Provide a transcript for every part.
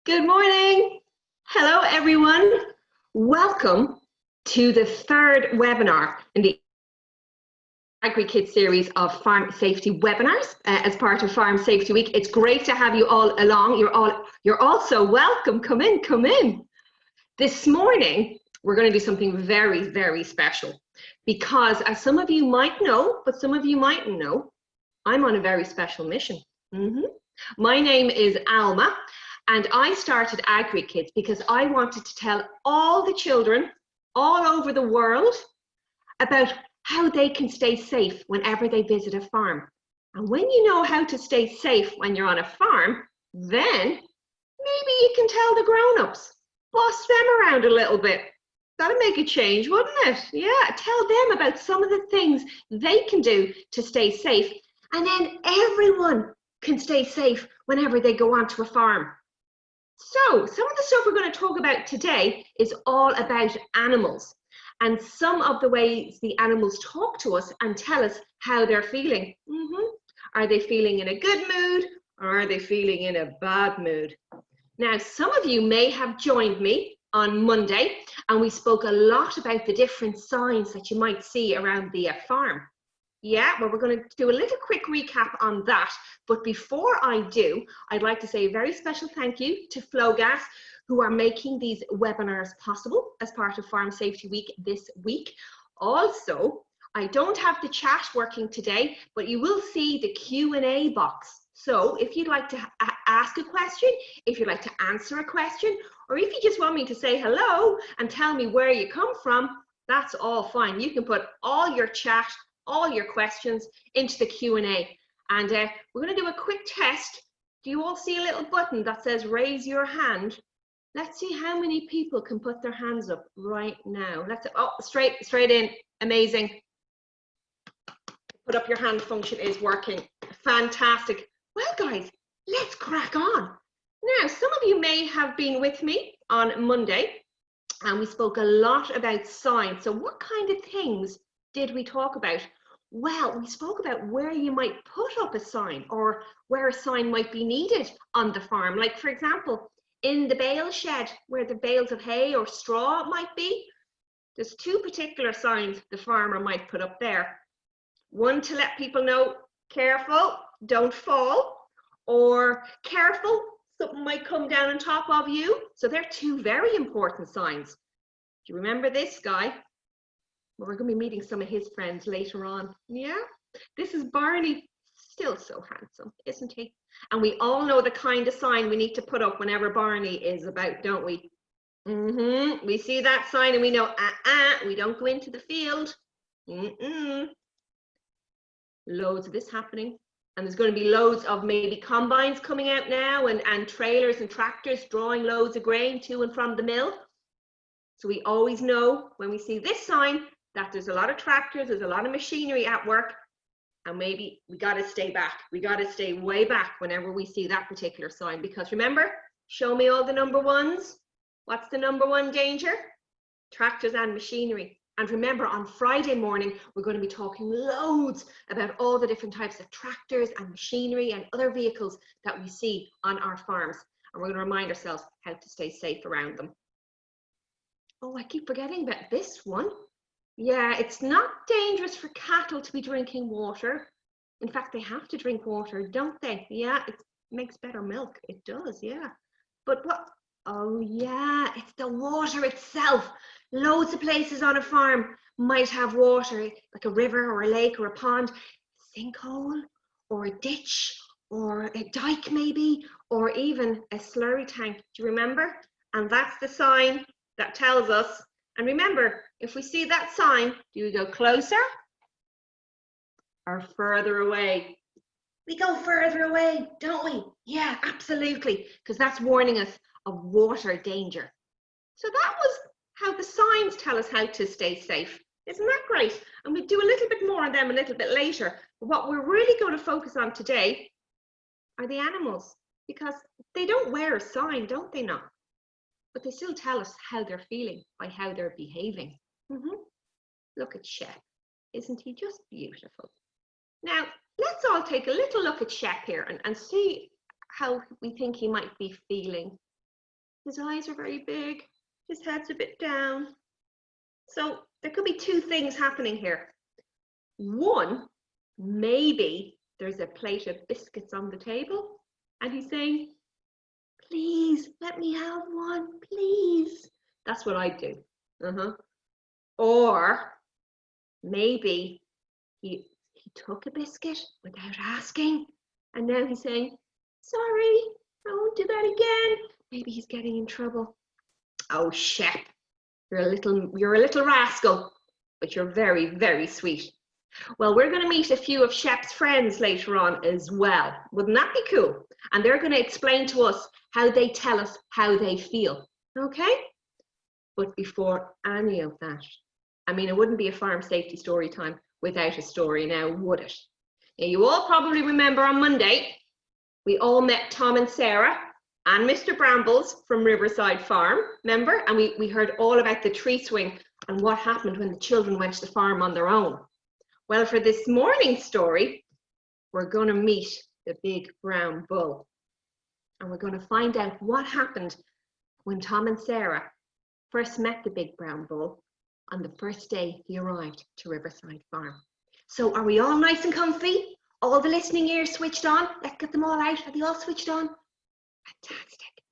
Good morning. Hello, everyone. Welcome to the third webinar in the AgriKids series of farm safety webinars as part of Farm Safety Week. It's great to have you all along. You're also welcome. Come in. This morning, we're going to do something very, very special because, as some of you might know, but some of you mightn't know, I'm on a very special mission. My name is Alma. And I started AgriKids because I wanted to tell all the children all over the world about how they can stay safe whenever they visit a farm. And when you know how to stay safe when you're on a farm, then maybe you can tell the grown-ups, boss them around a little bit. That'd make a change, wouldn't it? Yeah, tell them about some of the things they can do to stay safe. And then everyone can stay safe whenever they go onto a farm. So some of the stuff we're going to talk about today is all about animals and some of the ways the animals talk to us and tell us how they're feeling. Are they feeling in a good mood or are they feeling in a bad mood? Now, some of you may have joined me on Monday and we spoke a lot about the different signs that you might see around the farm. Yeah, well, we're going to do a little quick recap on that. But before I do, I'd like to say a very special thank you to Flogas, who are making these webinars possible as part of Farm Safety Week this week. Also, I don't have the chat working today, but you will see the Q&A box. So if you'd like to ask a question, if you'd like to answer a question, or if you just want me to say hello and tell me where you come from, that's all fine. You can put all your chat, all your questions into the Q&A. And we're going to do a quick test. Do you all see a little button that says raise your hand? Let's see how many people can put their hands up right now. Straight in. Amazing. Put up your hand function is working. Fantastic. Well, guys, let's crack on. Now, some of you may have been with me on Monday and we spoke a lot about signs. So what kind of things did we talk about? Well, we spoke about where you might put up a sign or where a sign might be needed on the farm. Like, for example, in the bale shed where the bales of hay or straw might be, there's two particular signs the farmer might put up there. One to let people know, careful, don't fall, or careful, something might come down on top of you. So they're two very important signs. Do you remember this guy? We're going to be meeting some of his friends later on. Yeah, this is Barney, still so handsome, isn't he? And we all know the kind of sign we need to put up whenever Barney is about, don't we? We see that sign and we know, we don't go into the field. Loads of this happening. And there's going to be loads of maybe combines coming out now and trailers and tractors drawing loads of grain to and from the mill. So we always know when we see this sign that there's a lot of tractors, there's a lot of machinery at work, and maybe we got to stay back. We got to stay way back whenever we see that particular sign, because remember, show me all the number ones. What's the number one danger? Tractors and machinery. And remember, on Friday morning, we're going to be talking loads about all the different types of tractors and machinery and other vehicles that we see on our farms. And we're going to remind ourselves how to stay safe around them. Oh, I keep forgetting about this one. Yeah, it's not dangerous for cattle to be drinking water. In fact, they have to drink water, don't they? Yeah, it makes better milk. It does, yeah. But what? Oh, yeah, it's the water itself. Loads of places on a farm might have water, like a river or a lake or a pond, sinkhole or a ditch or a dike maybe, or even a slurry tank. Do you remember? And that's the sign that tells us. And remember, if we see that sign, do we go closer or further away? We go further away, don't we? Yeah, absolutely, because that's warning us of water danger. So that was how the signs tell us how to stay safe. Isn't that great? And we'll do a little bit more on them a little bit later. But what we're really going to focus on today are the animals, because they don't wear a sign, don't they not? But they still tell us how they're feeling by how they're behaving. Look at Shep. Isn't he just beautiful? Now, let's all take a little look at Shep here and see how we think he might be feeling. His eyes are very big. His head's a bit down. So there could be two things happening here. One, maybe there's a plate of biscuits on the table and he's saying, please let me have one, please. That's what I'd do. Or maybe he took a biscuit without asking and now he's saying, sorry, I won't do that again. Maybe he's getting in trouble. Oh, Shep, you're a little rascal, but you're very, very sweet. Well, we're going to meet a few of Shep's friends later on as well. Wouldn't that be cool? And they're going to explain to us how they tell us how they feel. Okay? But before any of that, I mean, it wouldn't be a farm safety story time without a story now, would it? Now, you all probably remember on Monday, we all met Tom and Sarah and Mr. Brambles from Riverside Farm, remember? And we heard all about the tree swing and what happened when the children went to the farm on their own. Well, for this morning's story, we're going to meet the big brown bull. And we're going to find out what happened when Tom and Sarah first met the big brown bull on the first day he arrived to Riverside Farm. So are we all nice and comfy? All the listening ears switched on? Let's get them all out. Are they all switched on? Fantastic.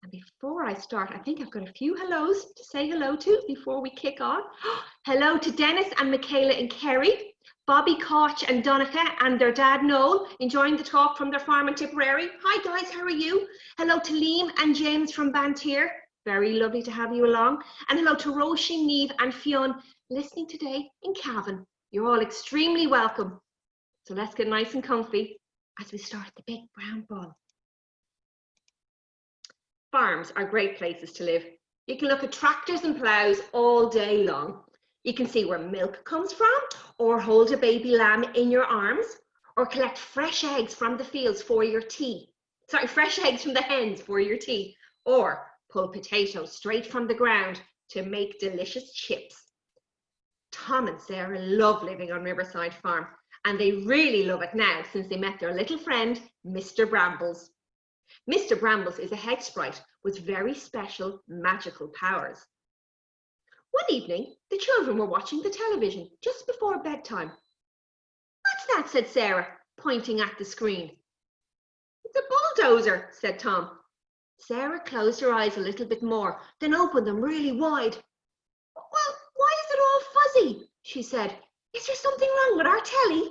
And before I start, I think I've got a few hellos to say hello to before we kick on. Hello to Dennis and Michaela and Kerry, Bobby, Koch and Donica and their dad Noel, enjoying the talk from their farm in Tipperary. Hi guys, how are you? Hello to Liam and James from Bantir. Very lovely to have you along. And hello to Roisin, Niamh and Fionn, listening today in Cavan. You're all extremely welcome. So let's get nice and comfy as we start the big brown bull. Farms are great places to live. You can look at tractors and ploughs all day long. You can see where milk comes from, or hold a baby lamb in your arms, or collect fresh eggs from the fields for your tea. Sorry, fresh eggs from the hens for your tea, or pull potatoes straight from the ground to make delicious chips. Tom and Sarah love living on Riverside Farm, and they really love it now since they met their little friend, Mr. Brambles. Mr. Brambles is a hedge sprite with very special magical powers. One evening, the children were watching the television just before bedtime. What's that? Said Sarah, pointing at the screen. It's a bulldozer, said Tom. Sarah closed her eyes a little bit more, then opened them really wide. Well, why is it all fuzzy? She said. Is there something wrong with our telly?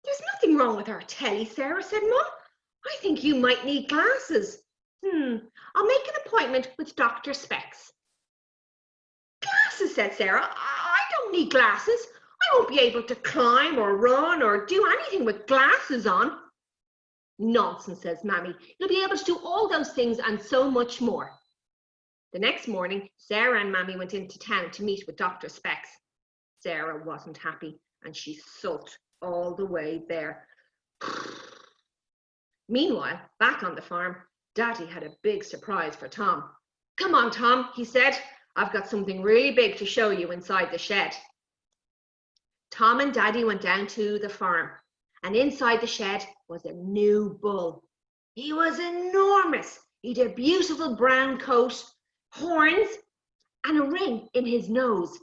There's nothing wrong with our telly, Sarah said, Mum. I think you might need glasses. I'll make an appointment with Dr. Specs. Glasses, said Sarah. I don't need glasses. I won't be able to climb or run or do anything with glasses on. Nonsense, says Mammy. You'll be able to do all those things and so much more. The next morning, Sarah and Mammy went into town to meet with Dr. Specs. Sarah wasn't happy and she sulked all the way there. Meanwhile, back on the farm, Daddy had a big surprise for Tom. Come on, Tom, he said. I've got something really big to show you inside the shed. Tom and Daddy went down to the farm, and inside the shed was a new bull. He was enormous. He had a beautiful brown coat, horns, and a ring in his nose.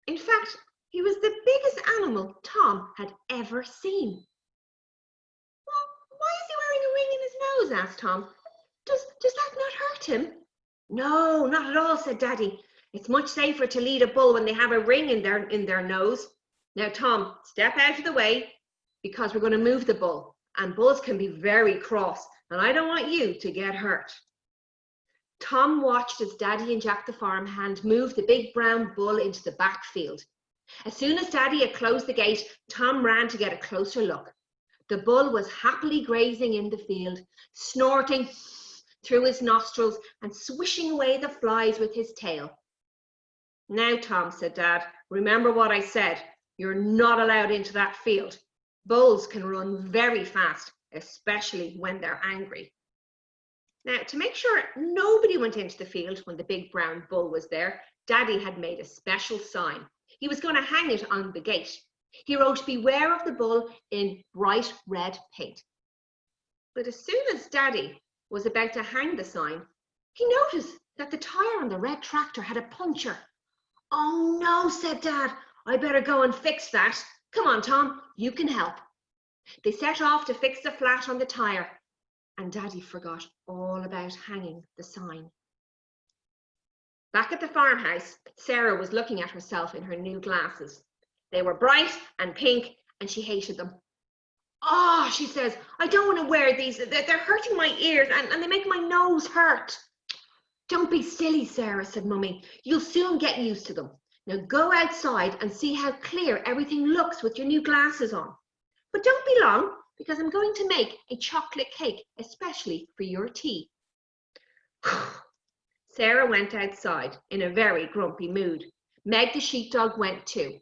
In fact, he was the biggest animal Tom had ever seen. Why is he wearing a ring in his nose? Asked Tom. Does that not hurt him? No, not at all, said Daddy. It's much safer to lead a bull when they have a ring in their nose. Now, Tom, step out of the way because we're going to move the bull. And bulls can be very cross, and I don't want you to get hurt. Tom watched as Daddy and Jack the farmhand moved the big brown bull into the backfield. As soon as Daddy had closed the gate, Tom ran to get a closer look. The bull was happily grazing in the field, snorting through his nostrils and swishing away the flies with his tail. Now, Tom, said Dad, remember what I said. You're not allowed into that field. Bulls can run very fast, especially when they're angry. Now, to make sure nobody went into the field when the big brown bull was there, Daddy had made a special sign. He was going to hang it on the gate. He wrote, "Beware of the bull" in bright red paint. But as soon as Daddy was about to hang the sign, he noticed that the tyre on the red tractor had a puncture. "Oh no," said Dad, "I better go and fix that. Come on, Tom, you can help." They set off to fix the flat on the tyre, and Daddy forgot all about hanging the sign. Back at the farmhouse, Sarah was looking at herself in her new glasses. They were bright and pink, and she hated them. "Oh," she says, "I don't want to wear these. They're hurting my ears and they make my nose hurt." "Don't be silly, Sarah," said Mummy. "You'll soon get used to them. Now go outside and see how clear everything looks with your new glasses on. But don't be long, because I'm going to make a chocolate cake especially for your tea." Sarah went outside in a very grumpy mood. Meg the sheepdog went too.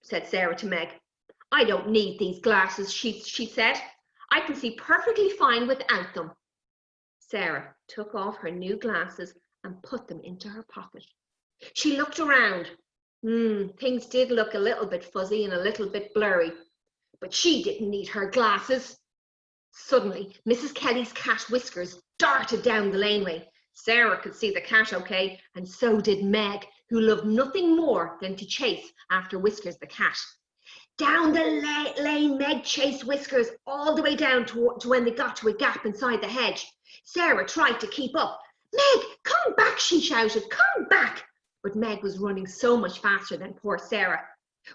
Said Sarah to Meg. "I don't need these glasses," she said. "I can see perfectly fine without them." Sarah took off her new glasses and put them into her pocket. She looked around. Things did look a little bit fuzzy and a little bit blurry, but she didn't need her glasses. Suddenly, Mrs. Kelly's cat Whiskers darted down the laneway. Sarah could see the cat okay, and so did Meg, who loved nothing more than to chase after Whiskers the cat. Down the lane Meg chased Whiskers all the way down to when they got to a gap inside the hedge. Sarah tried to keep up. "Meg, come back," she shouted, "come back." But Meg was running so much faster than poor Sarah.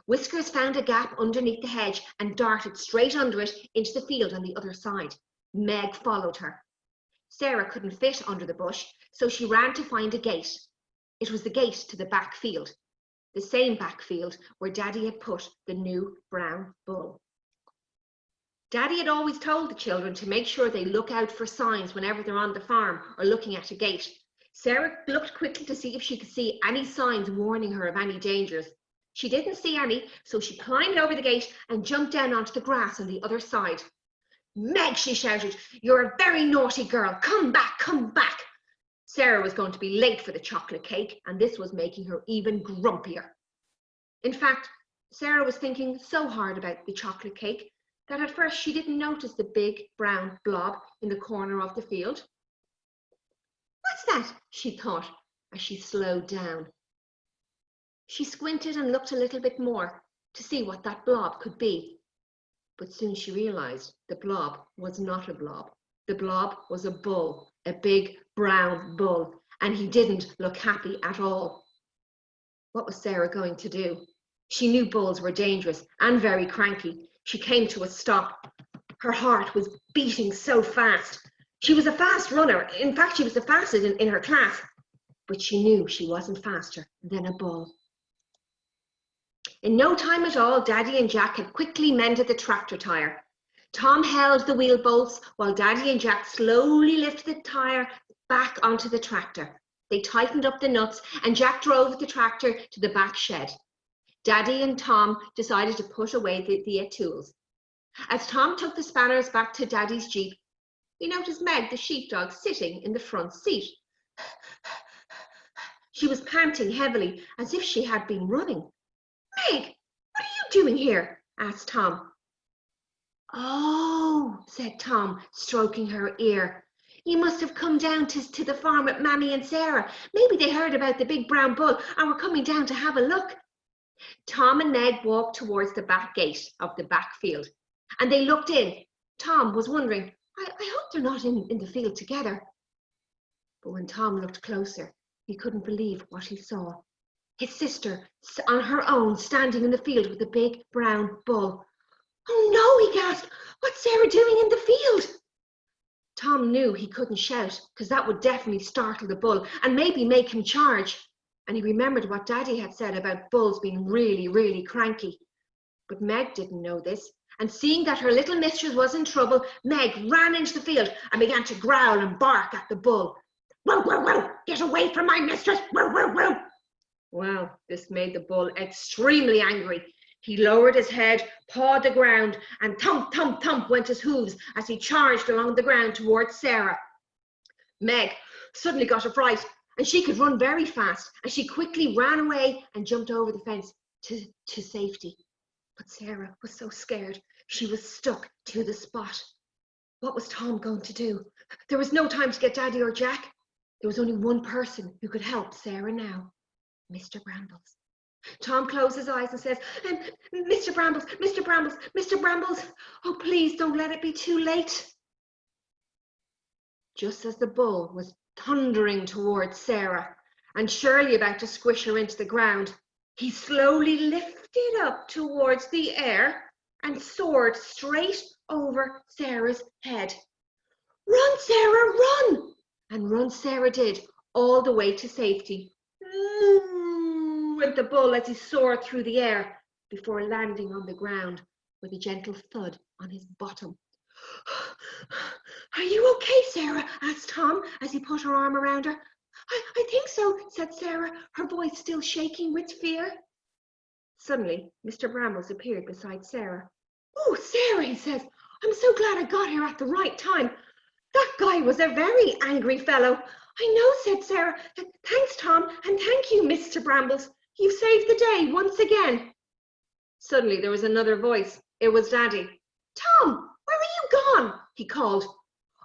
Whiskers found a gap underneath the hedge and darted straight under it into the field on the other side. Meg followed her. Sarah couldn't fit under the bush, so she ran to find a gate. It was the gate to the back field, the same back field where Daddy had put the new brown bull. Daddy had always told the children to make sure they look out for signs whenever they're on the farm or looking at a gate. Sarah looked quickly to see if she could see any signs warning her of any dangers. She didn't see any, so she climbed over the gate and jumped down onto the grass on the other side. "Meg," she shouted, "you're a very naughty girl. Come back, come back." Sarah was going to be late for the chocolate cake, and this was making her even grumpier. In fact, Sarah was thinking so hard about the chocolate cake that at first she didn't notice the big brown blob in the corner of the field. "What's that?" she thought as she slowed down. She squinted and looked a little bit more to see what that blob could be. But soon she realized the blob was not a blob. The blob was a bull, a big brown bull, and he didn't look happy at all. What was Sarah going to do? She knew bulls were dangerous and very cranky. She came to a stop. Her heart was beating so fast. She was a fast runner. In fact, she was the fastest in her class. But she knew she wasn't faster than a bull. In no time at all, Daddy and Jack had quickly mended the tractor tyre. Tom held the wheel bolts while Daddy and Jack slowly lifted the tyre back onto the tractor. They tightened up the nuts and Jack drove the tractor to the back shed. Daddy and Tom decided to put away the tools. As Tom took the spanners back to Daddy's Jeep, he noticed Meg, the sheepdog, sitting in the front seat. She was panting heavily as if she had been running. "Meg, what are you doing here?" asked Tom. "Oh," said Tom, stroking her ear. "You must have come down to the farm with Mammy and Sarah. Maybe they heard about the big brown bull and were coming down to have a look." Tom and Meg walked towards the back gate of the back field, and they looked in. Tom was wondering, I hope they're not in the field together. But when Tom looked closer, he couldn't believe what he saw. His sister, on her own, standing in the field with the big brown bull. "Oh no," he gasped. "What's Sarah doing in the field?" Tom knew he couldn't shout, because that would definitely startle the bull and maybe make him charge. And he remembered what Daddy had said about bulls being really, really cranky. But Meg didn't know this, and seeing that her little mistress was in trouble, Meg ran into the field and began to growl and bark at the bull. "Wow, wow, wow, get away from my mistress, wow, wow, wow." Well, this made the bull extremely angry. He lowered his head, pawed the ground, and thump, thump, thump went his hooves as he charged along the ground towards Sarah. Meg suddenly got a fright, and she could run very fast, and she quickly ran away and jumped over the fence to safety. But Sarah was so scared, she was stuck to the spot. What was Tom going to do? There was no time to get Daddy or Jack. There was only one person who could help Sarah now, Mr. Brambles. Tom closed his eyes and says, Mr. Brambles, Mr. Brambles, Mr. Brambles, oh, please don't let it be too late. Just as the bull was thundering towards Sarah and surely about to squish her into the ground, he slowly lifted up towards the air and soared straight over Sarah's head. Run, Sarah, run! And run Sarah did, all the way to safety. Moo! Went the bull as he soared through the air before landing on the ground with a gentle thud on his bottom. Are you okay, Sarah? Asked Tom as he put her arm around her. I think so, said Sarah, her voice still shaking with fear. Suddenly, Mr. Brambles appeared beside Sarah. Oh, Sarah, he says, I'm so glad I got here at the right time. That guy was a very angry fellow. I know, said Sarah. Thanks, Tom, and thank you, Mr. Brambles. You've saved the day once again. Suddenly, there was another voice. It was Daddy. Tom, where are you gone? He called.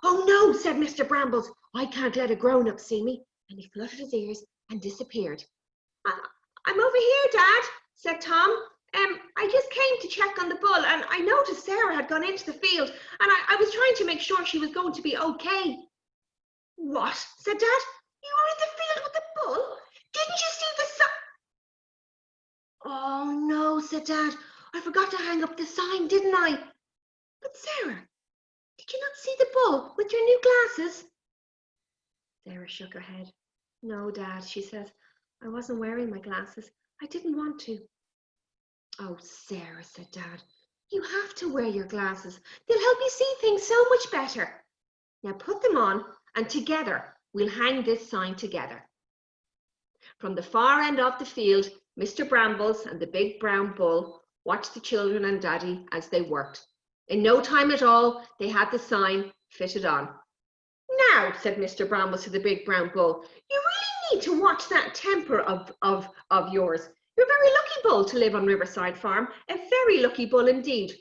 Oh, no, said Mr. Brambles. I can't let a grown-up see me. And he fluttered his ears and disappeared. I'm over here, Dad, said Tom. I just came to check on the bull, and I noticed Sarah had gone into the field, and I was trying to make sure she was going to be okay. What? Said Dad. You were in the field with the bull? Didn't you see the sign? Oh, no, said Dad. I forgot to hang up the sign, didn't I? But Sarah, did you not see the bull with your new glasses? Sarah shook her head. No, Dad, she says. I wasn't wearing my glasses. I didn't want to. Oh, Sarah, said Dad, you have to wear your glasses. They'll help you see things so much better. Now put them on, and together we'll hang this sign together. From the far end of the field, Mr. Brambles and the big brown bull watched the children and Daddy as they worked. In no time at all, they had the sign fitted on. Now, said Mr. Brambles to the big brown bull, you really need to watch that temper of yours. You're a very lucky bull to live on Riverside Farm, a very lucky bull indeed.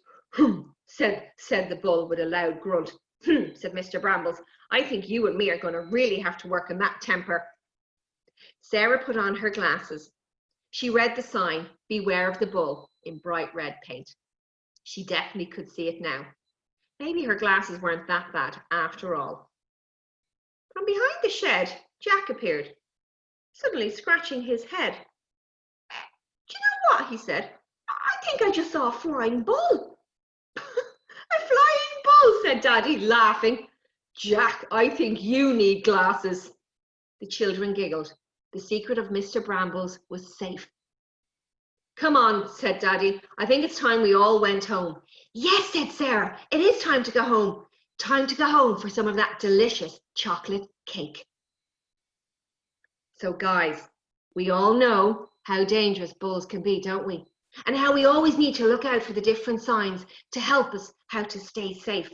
Said the bull with a loud grunt. Said Mr. Brambles, I think you and me are going to really have to work on that temper. Sarah put on her glasses. She read the sign, Beware of the Bull, in bright red paint. She definitely could see it now. Maybe her glasses weren't that bad after all. From behind the shed, Jack appeared, suddenly scratching his head. Do you know what? He said. I think I just saw a flying bull. A flying bull, said Daddy, laughing. Jack, I think you need glasses. The children giggled. The secret of Mr. Brambles was safe. Come on, said Daddy. I think it's time we all went home. Yes, said Sarah. It is time to go home. Time to go home for some of that delicious chocolate cake. So guys, we all know how dangerous bulls can be, don't we? And how we always need to look out for the different signs to help us how to stay safe.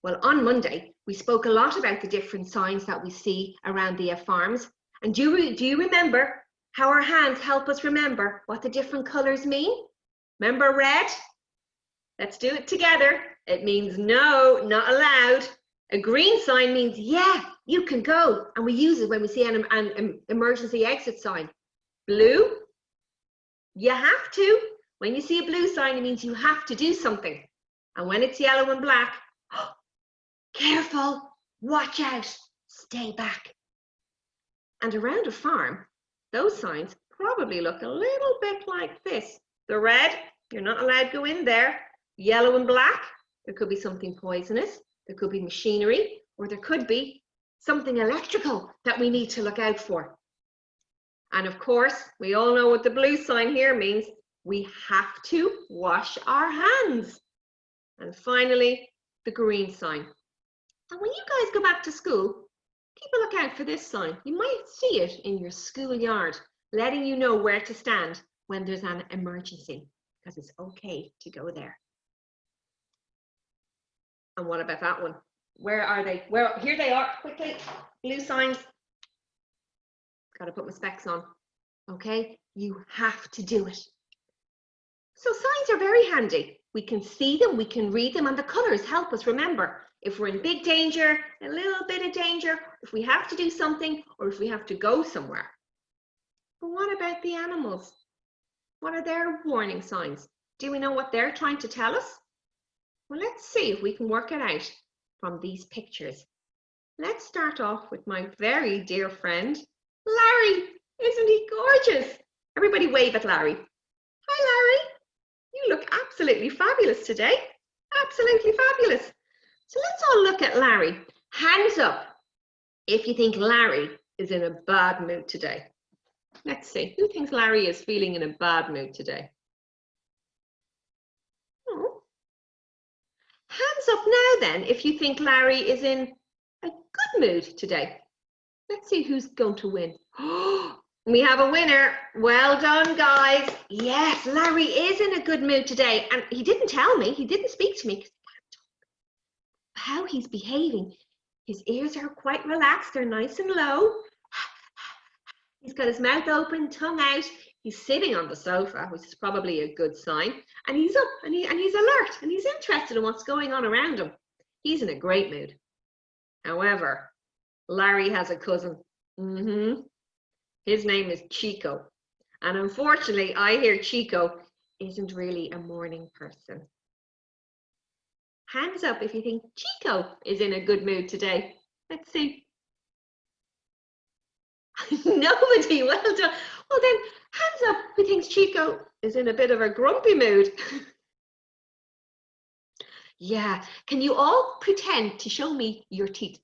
Well, on Monday, we spoke a lot about the different signs that we see around the farms. And do you remember how our hands help us remember what the different colors mean? Remember red? Let's do it together. It means no, not allowed. A green sign means, yeah, you can go. And we use it when we see an emergency exit sign. Blue, you have to. When you see a blue sign, it means you have to do something. And when it's yellow and black, oh, careful, watch out, stay back. And around a farm, those signs probably look a little bit like this. The red, you're not allowed to go in there. Yellow and black, there could be something poisonous, there could be machinery, or there could be something electrical that we need to look out for. And of course, we all know what the blue sign here means. We have to wash our hands. And finally, the green sign. And when you guys go back to school, keep a look out for this sign. You might see it in your schoolyard, letting you know where to stand when there's an emergency, because it's okay to go there. And what about that one? Where are they? Well, here they are, quickly. Blue signs. Got to put my specs on. Okay, you have to do it. So signs are very handy. We can see them, we can read them, and the colors help us remember. If we're in big danger, a little bit of danger, if we have to do something, or if we have to go somewhere. But what about the animals? What are their warning signs? Do we know what they're trying to tell us? Well, let's see if we can work it out from these pictures. Let's start off with my very dear friend, Larry. Isn't he gorgeous? Everybody wave at Larry. Hi, Larry. You look absolutely fabulous today. Absolutely fabulous. So let's all look at Larry. Hands up if you think Larry is in a bad mood today. Let's see, who thinks Larry is feeling in a bad mood today? Oh. Hands up now then if you think Larry is in a good mood today. Let's see who's going to win. We have a winner. Well done, guys. Yes, Larry is in a good mood today. And he didn't tell me, he didn't speak to me. How he's behaving. His ears are quite relaxed, they're nice and low. He's got his mouth open, tongue out. He's sitting on the sofa, which is probably a good sign. And he's up and he's alert and he's interested in what's going on around him. He's in a great mood. However, Larry has a cousin. His name is Chico. And unfortunately, I hear Chico isn't really a morning person. Hands up if you think Chico is in a good mood today. Let's see. Nobody, well done. Well then, hands up who thinks Chico is in a bit of a grumpy mood. Yeah, can you all pretend to show me your teeth?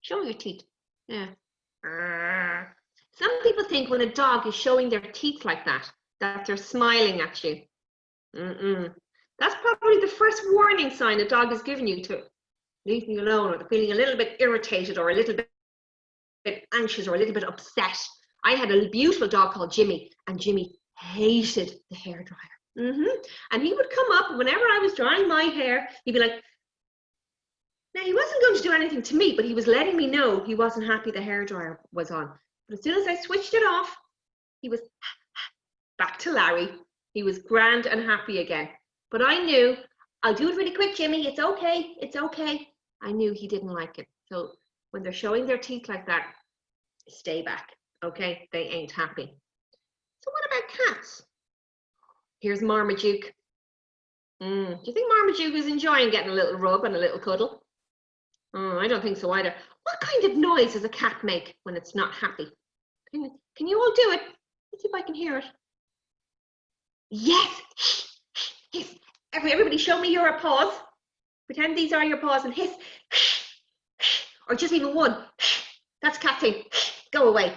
Show me your teeth. Yeah. Some people think when a dog is showing their teeth like that they're smiling at you. That's probably the first warning sign a dog is giving you to leave me alone, or they're feeling a little bit irritated or a little bit anxious or a little bit upset. I had a beautiful dog called Jimmy, and Jimmy hated the hairdryer. And he would come up whenever I was drying my hair, he'd be like, now he wasn't going to do anything to me, but he was letting me know he wasn't happy the hairdryer was on. But as soon as I switched it off, he was back to Larry. He was grand and happy again. But I knew, I'll do it really quick, Jimmy. It's okay. It's okay. I knew he didn't like it. So when they're showing their teeth like that, stay back. Okay? They ain't happy. So what about cats? Here's Marmaduke. Do you think Marmaduke is enjoying getting a little rub and a little cuddle? I don't think so either. What kind of noise does a cat make when it's not happy? Can you all do it? Let's see if I can hear it. Yes. Hiss. Everybody show me your paws. Pretend these are your paws and hiss. Or just even one. That's cat saying, go away.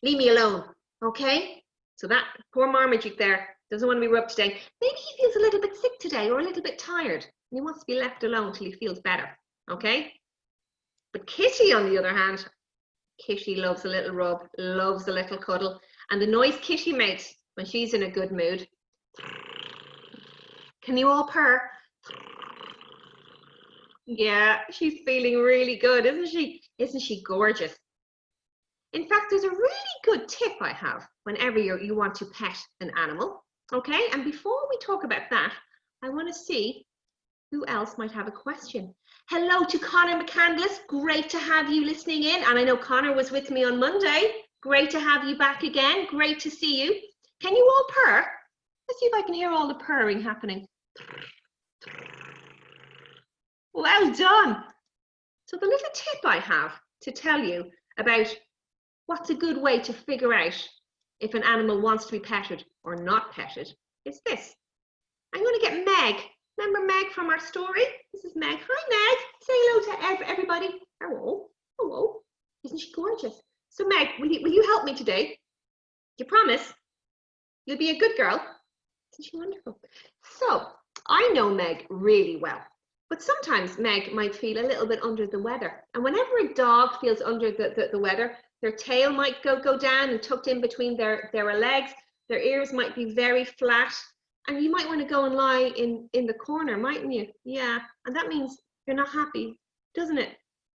Leave me alone. Okay? So that poor Marmaduke there doesn't want to be rubbed today. Maybe he feels a little bit sick today or a little bit tired. And he wants to be left alone till he feels better. Okay? But Kitty, on the other hand, Kitty loves a little rub, loves a little cuddle. And the noise Kitty makes when she's in a good mood. Can you all purr? Yeah, she's feeling really good, isn't she? Isn't she gorgeous? In fact, there's a really good tip I have whenever you want to pet an animal. Okay, and before we talk about that, I want to see who else might have a question. Hello to Connor McCandless. Great to have you listening in. And I know Connor was with me on Monday. Great to have you back again. Great to see you. Can you all purr? Let's see if I can hear all the purring happening. Well done. So the little tip I have to tell you about what's a good way to figure out if an animal wants to be petted or not petted is this. I'm going to get Meg. Remember Meg from our story? This is Meg. Hi, Meg. Say hello to everybody. Hello. Hello. Isn't she gorgeous? So Meg, will you help me today? You promise? You'll be a good girl. Isn't she wonderful? So I know Meg really well, but sometimes Meg might feel a little bit under the weather. And whenever a dog feels under the weather, their tail might go down and tucked in between their legs. Their ears might be very flat. And you might want to go and lie in the corner, mightn't you? Yeah, and that means you're not happy, doesn't it?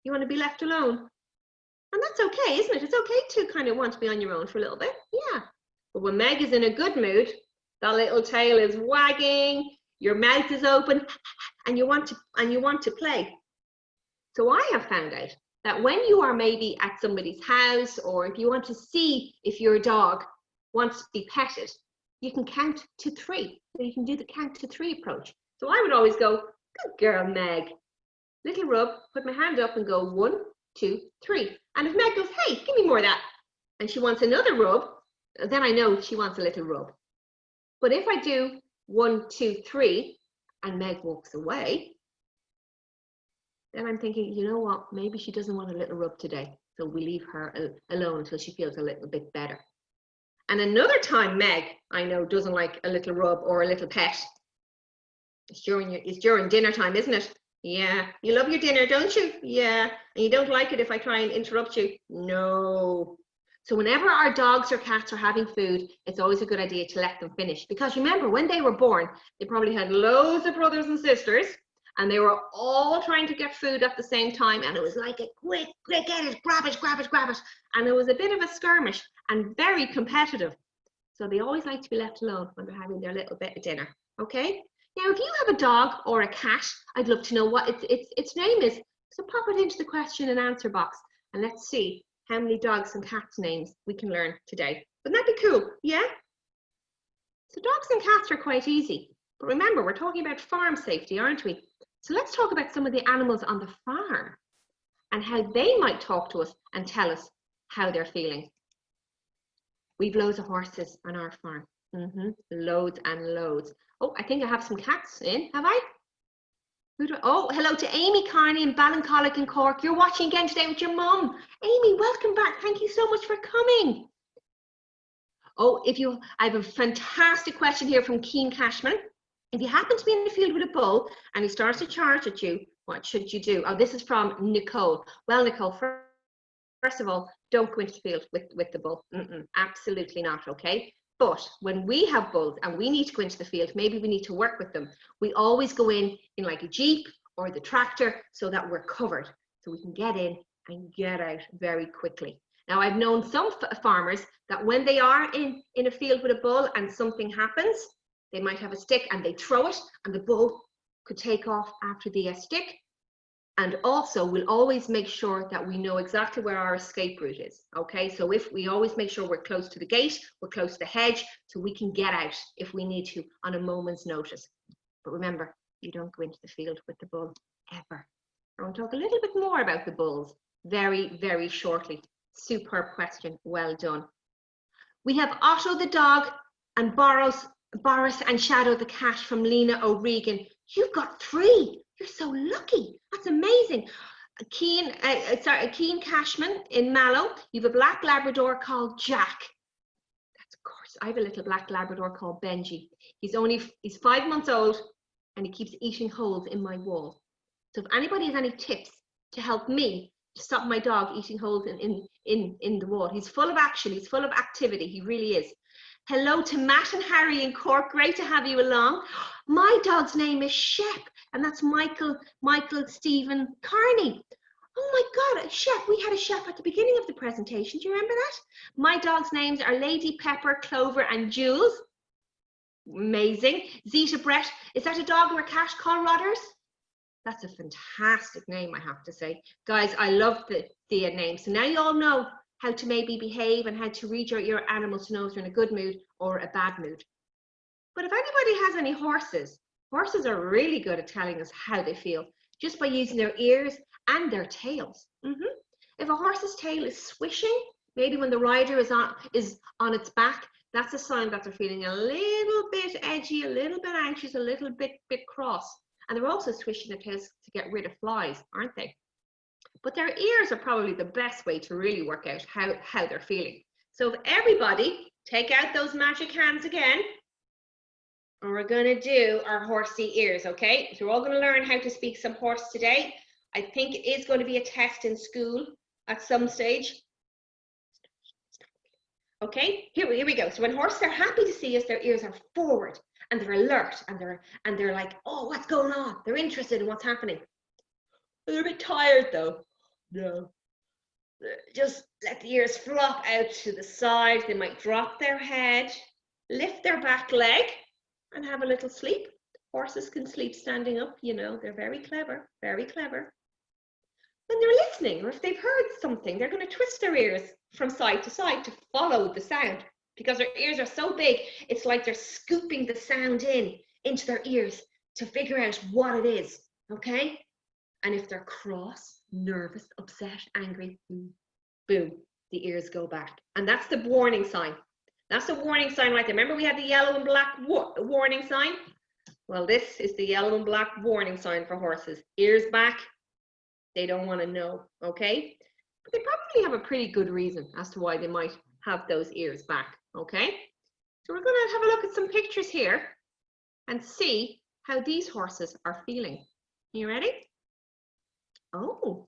You want to be left alone. And that's okay, isn't it? It's okay to kind of want to be on your own for a little bit. Yeah. But when Meg is in a good mood, that little tail is wagging, your mouth is open, and you want to play. So I have found out that when you are maybe at somebody's house, or if you want to see if your dog wants to be petted, you can count to 3. So you can do the count to 3 approach. So I would always go, good girl, Meg. Little rub, put my hand up and go 1, 2, 3. And if Meg goes, hey, give me more of that, and she wants another rub, then I know she wants a little rub. But if I do 1, 2, 3, and Meg walks away, then I'm thinking, you know what, maybe she doesn't want a little rub today. So we leave her alone until she feels a little bit better. And another time Meg, I know, doesn't like a little rub or a little pet. It's during dinner time, isn't it? Yeah. You love your dinner, don't you? Yeah. And you don't like it if I try and interrupt you? No. So whenever our dogs or cats are having food, it's always a good idea to let them finish. Because remember, when they were born, they probably had loads of brothers and sisters, and they were all trying to get food at the same time. And it was like a quick, get it, grab it, grab it, grab it. And it was a bit of a skirmish and very competitive. So they always like to be left alone when they're having their little bit of dinner. Okay? Now, if you have a dog or a cat, I'd love to know what its name is. So pop it into the question and answer box, and let's see how many dogs and cats names we can learn today. Wouldn't that be cool? Yeah? So dogs and cats are quite easy. But remember, we're talking about farm safety, aren't we? So let's talk about some of the animals on the farm and how they might talk to us and tell us how they're feeling. We've loads of horses on our farm. Loads and loads. Oh, I think I have some cats in, have I? Oh, hello to Amy Carney in Ballincollig in Cork. You're watching again today with your mum. Amy, welcome back. Thank you so much for coming. Oh, I have a fantastic question here from Keen Cashman. If you happen to be in the field with a bull and he starts to charge at you, what should you do? Oh, this is from Nicole. Well, Nicole, first of all, don't go into the field with the bull. Absolutely not, okay? But when we have bulls and we need to go into the field, maybe we need to work with them. We always go in like a Jeep or the tractor so that we're covered, so we can get in and get out very quickly. Now, I've known some farmers that when they are in a field with a bull and something happens, they might have a stick and they throw it and the bull could take off after the stick. And also, we'll always make sure that we know exactly where our escape route is, okay? So if we always make sure we're close to the gate, we're close to the hedge, so we can get out if we need to on a moment's notice. But remember, you don't go into the field with the bull, ever. I want to talk a little bit more about the bulls very, very shortly. Superb question, well done. We have Otto the dog and Boris and Shadow the cat from Lena O'Regan. You've got 3. You're so lucky. That's amazing. Keen Cashman in Mallow. You have a black Labrador called Jack. That's of course. I have a little black Labrador called Benji. He's 5 months old and he keeps eating holes in my wall. So if anybody has any tips to help me to stop my dog eating holes in the wall, he's full of action. He's full of activity. He really is. Hello to Matt and Harry in Cork. Great to have you along. My dog's name is Shep, and that's Michael Stephen Carney. Oh my God, Shep. We had a Shep at the beginning of the presentation. Do you remember that? My dog's names are Lady Pepper, Clover, and Jules. Amazing. Zeta Brett. Is that a dog or a cat called Rodders? That's a fantastic name, I have to say. Guys, I love the names. So now you all know how to maybe behave and how to read your animals to know if they're in a good mood or a bad mood. But if anybody has any horses, horses are really good at telling us how they feel just by using their ears and their tails. If a horse's tail is swishing, maybe when the rider is on its back, that's a sign that they're feeling a little bit edgy, a little bit anxious, a little bit cross. And they're also swishing their tails to get rid of flies, aren't they? But their ears are probably the best way to really work out how they're feeling. So if everybody take out those magic hands again, and we're going to do our horsey ears, okay? So we're all going to learn how to speak some horse today. I think it is going to be a test in school at some stage. Okay, here we go. So when horses are happy to see us, their ears are forward and they're alert and they're like, oh, what's going on? They're interested in what's happening. They're a bit tired though. No. Just let the ears flop out to the side. They might drop their head, lift their back leg, and have a little sleep. Horses can sleep standing up, you know, they're very clever, very clever. when they're listening, or if they've heard something, they're going to twist their ears from side to side to follow the sound, because their ears are so big, it's like they're scooping the sound into their ears to figure out what it is, okay? And if they're cross, nervous, upset, angry, boom, boom, the ears go back. And that's the warning sign. That's the warning sign right there. Remember we had the yellow and black warning sign? Well, this is the yellow and black warning sign for horses. Ears back, they don't want to know, okay? But they probably have a pretty good reason as to why they might have those ears back, okay? So we're going to have a look at some pictures here and see how these horses are feeling. You ready? Oh,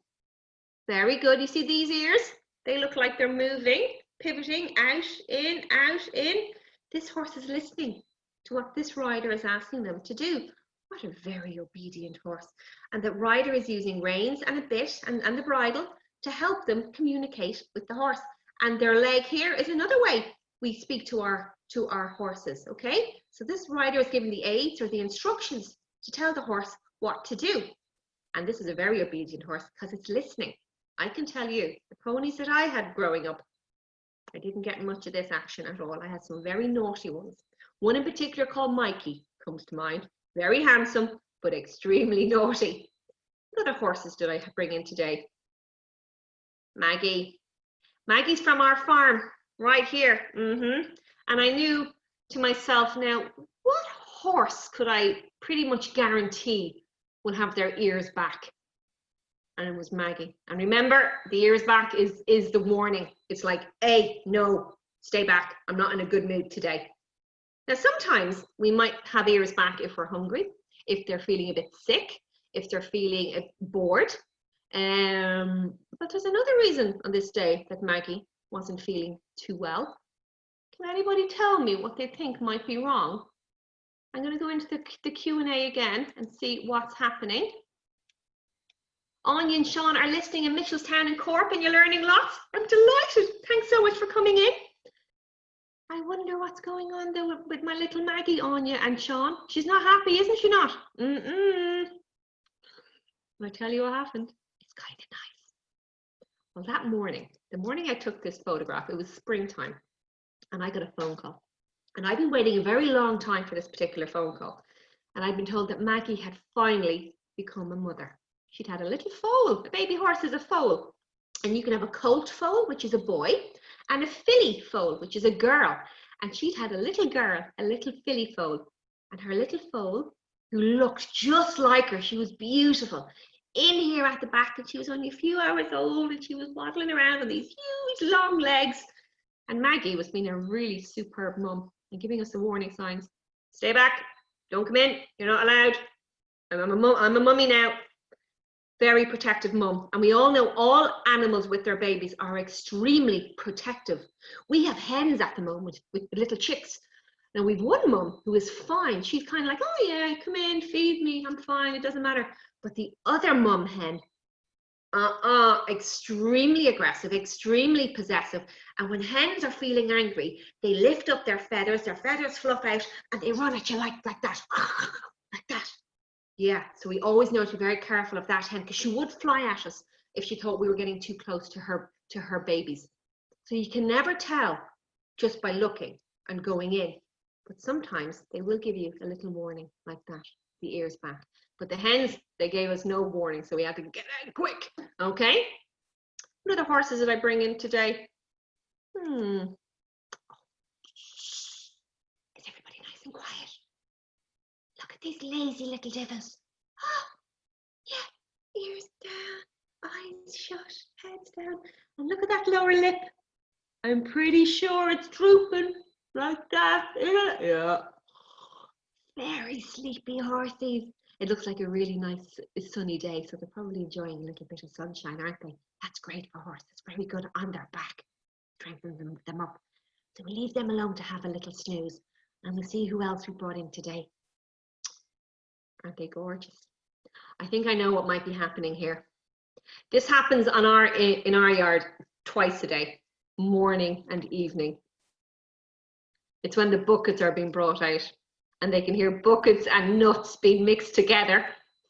very good. You see these ears? They look like they're moving, pivoting, out, in, out, in. This horse is listening to what this rider is asking them to do. What a very obedient horse. And the rider is using reins and a bit and the bridle to help them communicate with the horse. And their leg here is another way we speak to our horses, okay? So this rider is giving the aids or the instructions to tell the horse what to do. And this is a very obedient horse because it's listening. I can tell you, the ponies that I had growing up, I didn't get much of this action at all. I had some very naughty ones. One in particular called Mikey comes to mind. Very handsome, but extremely naughty. What other horses did I bring in today? Maggie. Maggie's from our farm, right here. And I knew to myself, now, what horse could I pretty much guarantee will have their ears back? And it was Maggie. And remember, the ears back is the warning. It's like, hey, no, stay back. I'm not in a good mood today. Now, sometimes we might have ears back if we're hungry, if they're feeling a bit sick, if they're feeling bored. But there's another reason on this day that Maggie wasn't feeling too well. Can anybody tell me what they think might be wrong? I'm going to go into the Q&A again and see what's happening. Anya and Sean are listening in Mitchelstown and Cork, and you're learning lots. I'm delighted. Thanks so much for coming in. I wonder what's going on though with my little Maggie, Anya and Sean. She's not happy, isn't she not? Will I tell you what happened? It's kind of nice. Well, that morning, the morning I took this photograph, it was springtime, and I got a phone call. And I've been waiting a very long time for this particular phone call. And I've been told that Maggie had finally become a mother. She'd had a little foal. A baby horse is a foal. And you can have a colt foal, which is a boy, and a filly foal, which is a girl. And she'd had a little girl, a little filly foal. And her little foal, who looked just like her, she was beautiful, in here at the back, and she was only a few hours old, and she was waddling around on these huge long legs. And Maggie was being a really superb mum and giving us the warning signs. Stay back, don't come in, you're not allowed. I'm a mummy now. Very protective mum. And we all know all animals with their babies are extremely protective. We have hens at the moment with little chicks. Now we've one mum who is fine. She's kind of like, oh yeah, come in, feed me, I'm fine, it doesn't matter. But the other mum hen, extremely aggressive, extremely possessive. And when hens are feeling angry, they lift up their feathers fluff out, and they run at you like that, like that. Yeah, so we always know to be very careful of that hen, because she would fly at us if she thought we were getting too close to her babies. So you can never tell just by looking and going in. But sometimes they will give you a little warning like that, the ears back. But the hens, they gave us no warning, so we had to get out quick, okay? What other horses did I bring in today? Is everybody nice and quiet? Look at these lazy little devils. Oh, yeah, ears down, eyes shut, heads down. And look at that lower lip. I'm pretty sure it's drooping like that. Yeah. Very sleepy horses. It looks like a really nice sunny day, so they're probably enjoying a little bit of sunshine, aren't they? That's great for horses. Very good on their back. Strengthens them up. So we leave them alone to have a little snooze. And we'll see who else we brought in today. Aren't they gorgeous? I think I know what might be happening here. This happens in our yard twice a day, morning and evening. It's when the buckets are being brought out, and they can hear buckets and nuts being mixed together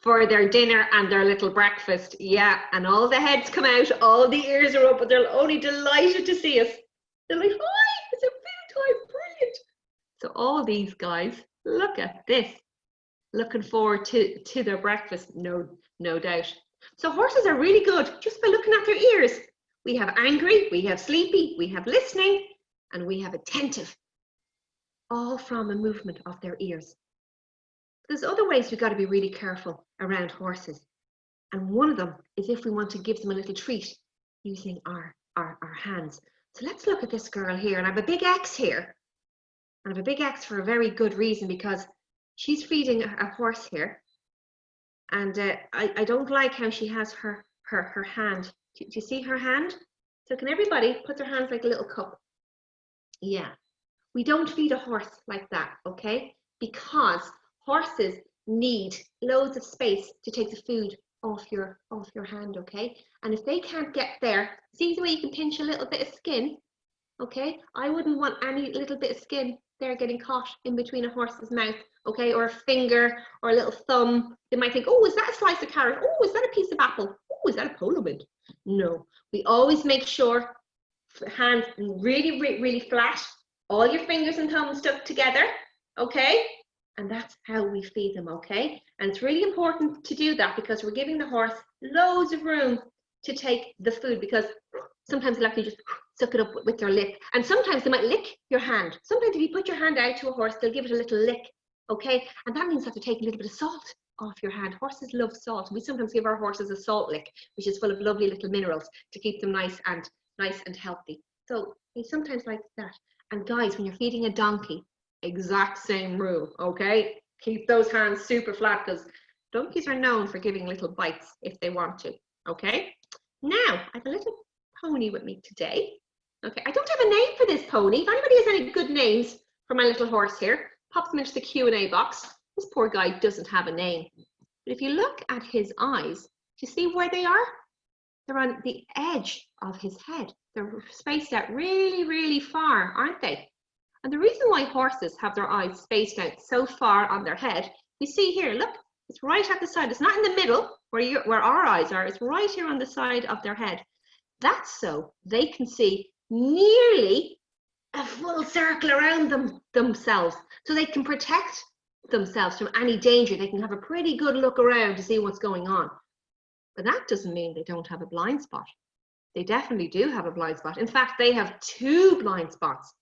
for their dinner and their little breakfast. Yeah, and all the heads come out, all the ears are up, but they're only delighted to see us. They're like, hi, it's a food time, brilliant. So all these guys, look at this, looking forward to their breakfast, no doubt. So horses are really good just by looking at their ears. We have angry, we have sleepy, we have listening, and we have attentive, all from a movement of their ears. There's other ways we've got to be really careful around horses. And one of them is if we want to give them a little treat using our hands. So let's look at this girl here, and I have a big X here. And I have a big X for a very good reason, because she's feeding a horse here. And I don't like how she has her hand. Do you see her hand? So can everybody put their hands like a little cup? Yeah. We don't feed a horse like that, okay? Because horses need loads of space to take the food off your hand, okay? And if they can't get there, see the way you can pinch a little bit of skin, okay? I wouldn't want any little bit of skin there getting caught in between a horse's mouth, okay? Or a finger or a little thumb. They might think, oh, is that a slice of carrot? Oh, is that a piece of apple? Oh, is that a polo mint? No, we always make sure hands really, really flat, all your fingers and thumbs stuck together, okay? And that's how we feed them, okay? And it's really important to do that, because we're giving the horse loads of room to take the food, because sometimes they'll actually just suck it up with their lip. And sometimes they might lick your hand. Sometimes if you put your hand out to a horse, they'll give it a little lick, okay? And that means that to take a little bit of salt off your hand. Horses love salt. We sometimes give our horses a salt lick, which is full of lovely little minerals to keep them nice and healthy. So they sometimes like that. And guys, when you're feeding a donkey, exact same rule, okay? Keep those hands super flat, because donkeys are known for giving little bites if they want to, okay? Now, I have a little pony with me today, okay? I don't have a name for this pony. If anybody has any good names for my little horse here, pop them into the Q&A box. This poor guy doesn't have a name. But if you look at his eyes, do you see where they are? They're on the edge of his head. They're spaced out really, really far, aren't they? And the reason why horses have their eyes spaced out so far on their head, we see here, look, it's right at the side. It's not in the middle where our eyes are. It's right here on the side of their head. That's so they can see nearly a full circle around themselves. So they can protect themselves from any danger. They can have a pretty good look around to see what's going on. But that doesn't mean they don't have a blind spot. They definitely do have a blind spot. In fact, they have two blind spots.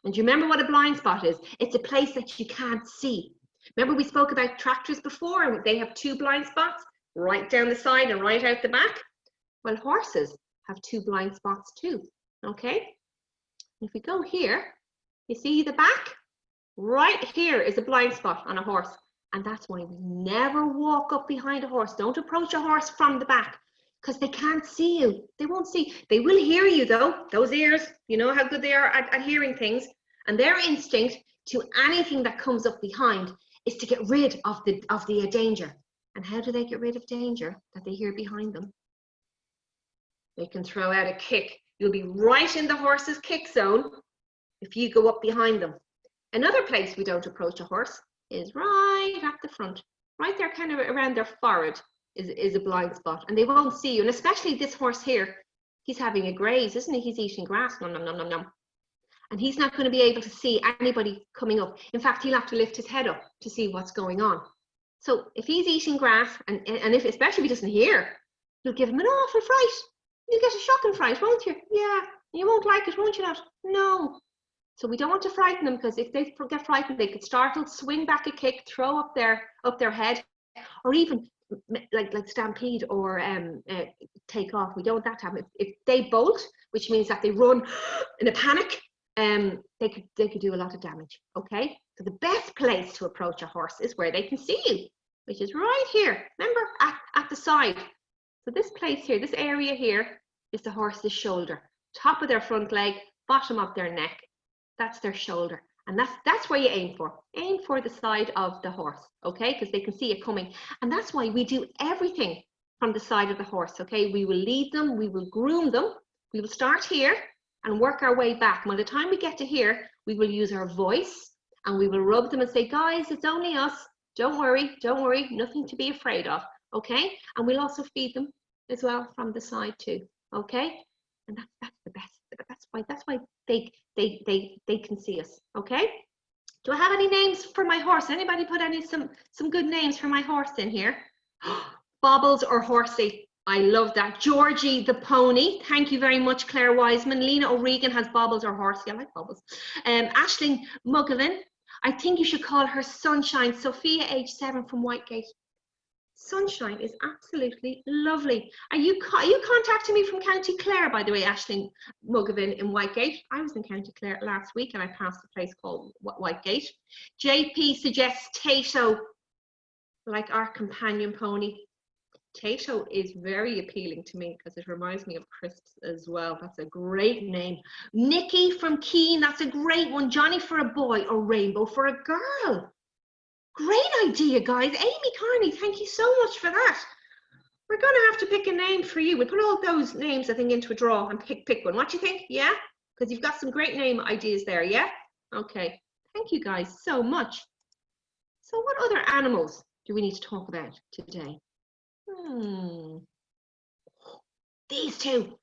And do you remember what a blind spot is? It's a place that you can't see. Remember we spoke about tractors before, and they have two blind spots, right down the side and right out the back? Well, horses have two blind spots too, okay? If we go here, you see the back? Right here is a blind spot on a horse. And that's why we never walk up behind a horse. Don't approach a horse from the back, because they can't see you. They won't see. They will hear you though. Those ears, you know how good they are at hearing things. And their instinct to anything that comes up behind is to get rid of the danger. And how do they get rid of danger that they hear behind them? They can throw out a kick. You'll be right in the horse's kick zone if you go up behind them. Another place we don't approach a horse is right at the front. Right there, kind of around their forehead, is a blind spot. And they won't see you. And especially this horse here, he's having a graze, isn't he? He's eating grass, nom, nom, nom, nom, nom. And he's not going to be able to see anybody coming up. In fact, he'll have to lift his head up to see what's going on. So if he's eating grass, and if, especially if he doesn't hear, you'll give him an awful fright. You'll get a shocking fright, won't you? Yeah, you won't like it, won't you not? No. So we don't want to frighten them, because if they get frightened, they could startle, swing back a kick, throw up their head, or even like stampede or take off. We don't want that to happen. If they bolt, which means that they run in a panic, they could do a lot of damage. Okay, so the best place to approach a horse is where they can see you, which is right here. Remember, at the side. So this place here, this area here, is the horse's shoulder. Top of their front leg, bottom of their neck. That's their shoulder. And that's where you aim for. Aim for the side of the horse, okay? Because they can see it coming. And that's why we do everything from the side of the horse, okay? We will lead them, we will groom them. We will start here and work our way back. And by the time we get to here, we will use our voice and we will rub them and say, guys, it's only us. Don't worry, nothing to be afraid of, okay? And we'll also feed them as well from the side too, okay? And that's the best. That's why they can see us, okay? Do I have any names for my horse? Anybody put some good names for my horse in here? Bobbles or Horsey. I love that. Georgie the pony. Thank you very much, Claire Wiseman. Lena O'Regan has Bobbles or Horsey. I like Bobbles. Aisling Mugovan. I think you should call her Sunshine. Sophia, age 7 from Whitegate. Sunshine is absolutely lovely. Are you contacting me from County Clare, by the way, Aisling Mugovan in Whitegate? I was in County Clare last week and I passed a place called Whitegate. JP suggests Tato, like our companion pony. Tato is very appealing to me because it reminds me of crisps as well. That's a great name. Nikki from Keene, that's a great one. Johnny for a boy or Rainbow for a girl. Great idea, guys. Amy Carney, thank you so much for that. We're going to have to pick a name for you. We'll put all those names, I think, into a draw and pick one. What do you think? Yeah? Because you've got some great name ideas there, yeah? Okay. Thank you guys so much. So what other animals do we need to talk about today? These two.